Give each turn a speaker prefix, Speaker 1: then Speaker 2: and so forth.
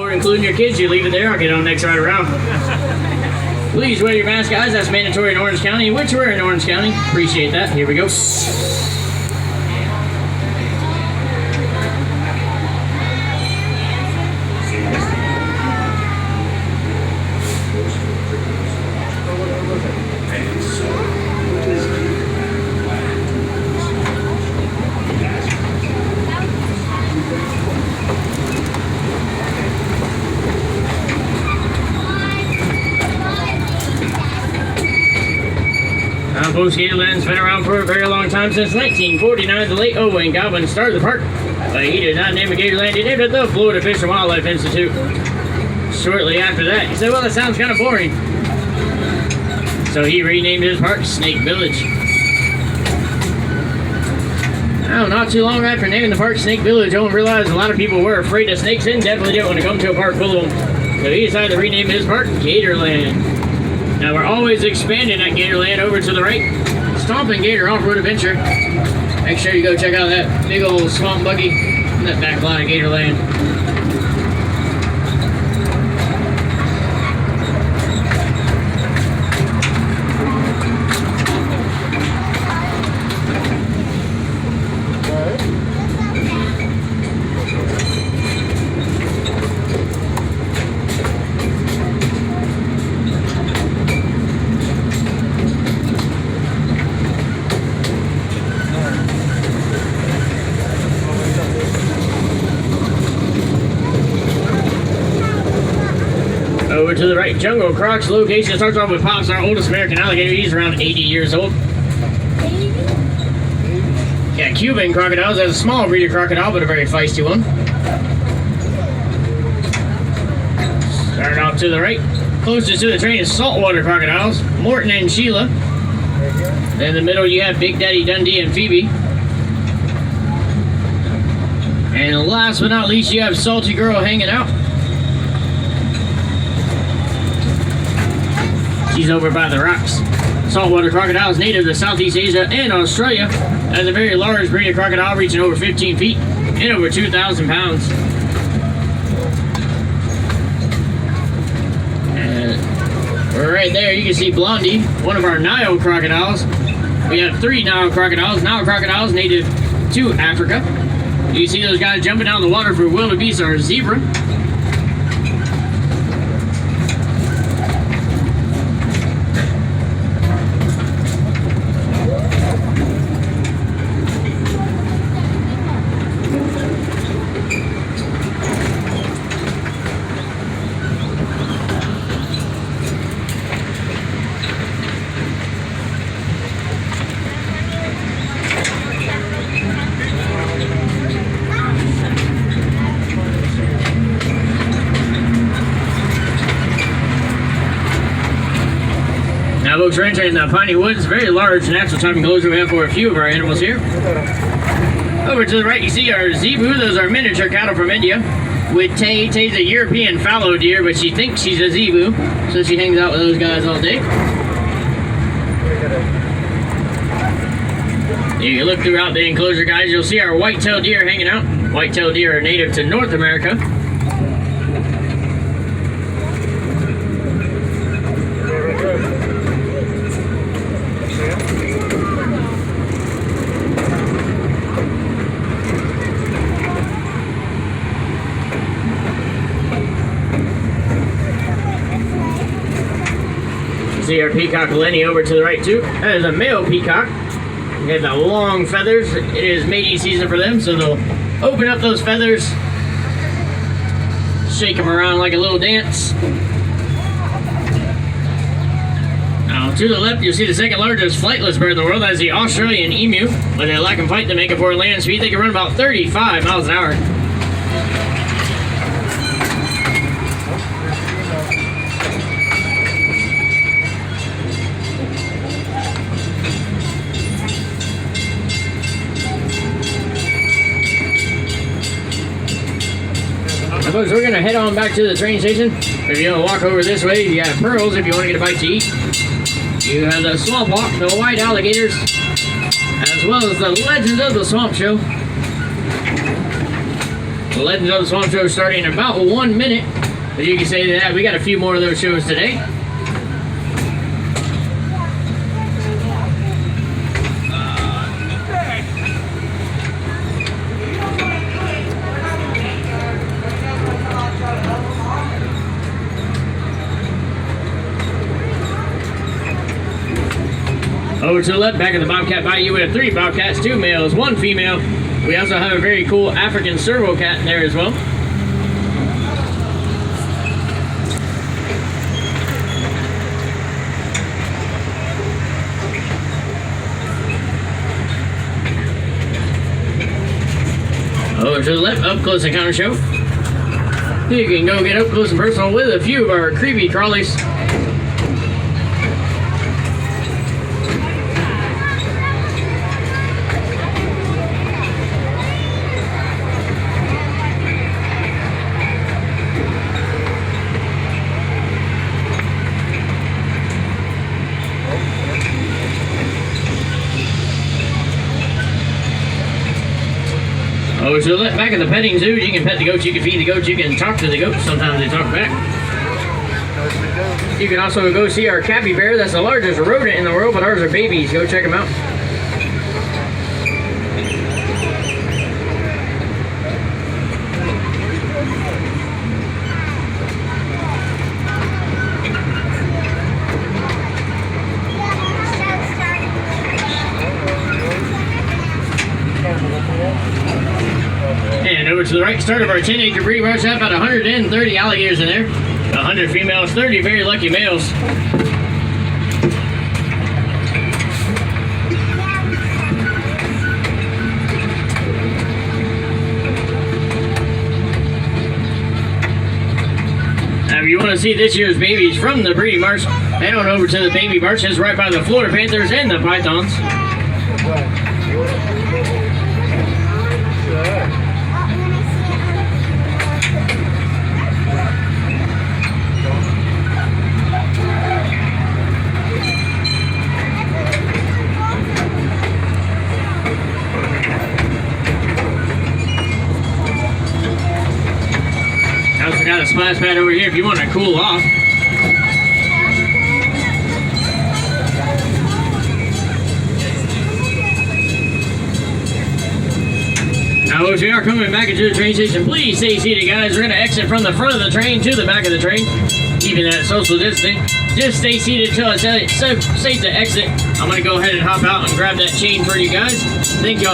Speaker 1: aboard, including your kids. You leave it there. I'll get on next ride around. Please wear your mask, guys. That's mandatory in Orange County, which we're in Orange County. Appreciate that. Here we go. Gatorland's been around for a very long time, since 1949. The late Owen Goblin started the park, but he did not name it Gatorland. He named it the Florida Fish and Wildlife Institute. Shortly after that, he said, well, that sounds kind of boring. So he renamed his park Snake Village. Now, not too long after naming the park Snake Village, Owen realized a lot of people were afraid of snakes and definitely didn't want to come to a park full of them. So he decided to rename his park Gatorland. Now we're always expanding at Gatorland over to the right. Stomping Gator Off-Road Adventure. Make sure you go check out that big old swamp buggy in that back lot of Gatorland. Over to the right, Jungle Croc's location starts off with Pops, our oldest American alligator. He's around 80 years old. Yeah, Cuban crocodiles. That's a small breed of crocodile, but a very feisty one. Starting off to the right, closest to the train is saltwater crocodiles, Morton and Sheila. Then in the middle you have Big Daddy Dundee and Phoebe. And last but not least, you have Salty Girl hanging out. She's over by the rocks. Saltwater crocodile is native to Southeast Asia and Australia. Has a very large breed of crocodile reaching over 15 feet and over 2,000 pounds. And right there you can see Blondie, one of our Nile crocodiles. We have 3 Nile crocodiles. Nile crocodiles native to Africa. You see those guys jumping out of the water for wildebeest or zebra. Now, folks, we're entering the Piney Woods, very large natural time enclosure we have for a few of our animals here. Over to the right, you see our zebu. Those are miniature cattle from India. With Tay. Tay's a European fallow deer, but she thinks she's a zebu, so she hangs out with those guys all day. You can look throughout the enclosure, guys. You'll see our white-tailed deer hanging out. White-tailed deer are native to North America. See our peacock Lenny over to the right too. That is a male peacock. They have the long feathers. It is mating season for them, so they'll open up those feathers, shake them around like a little dance. Now to the left, you'll see the second largest flightless bird in the world. That is the Australian emu. When they lack in flight, they make it for land speed. They can run about 35 miles an hour. Folks, we're gonna head on back to the train station. If you want to walk over this way, you have Pearls if you want to get a bite to eat. You have the Swamp Walk, the white alligators, as well as the Legends of the Swamp Show. The Legends of the Swamp Show starting in about 1 minute. But you can say that we got a few more of those shows today. Over to the left, back of the Bobcat Bayou, we have 3 Bobcats, 2 males, 1 female. We also have a very cool African servo cat in there as well. Over to the left, up close encounter show. You can go get up close and personal with a few of our creepy crawlies. Over to the left, back of the petting zoo, you can pet the goats, you can feed the goats, you can talk to the goats, sometimes they talk back. You can also go see our capybara, that's the largest rodent in the world, but ours are babies, go check them out. And over to the right, start of our 10-acre breeding marsh, have about 130 alligators in there. 100 females, 30 very lucky males. Now, if you want to see this year's babies from the breeding marsh, head on over to the baby marshes right by the Florida Panthers and the Pythons. Also got a splash pad over here if you want to cool off. Now, as we are coming back into the train station, please stay seated, guys. We're going to exit from the front of the train to the back of the train, keeping that social distancing. Just stay seated until it's safe to exit. I'm going to go ahead and hop out and grab that chain for you guys. Thank y'all.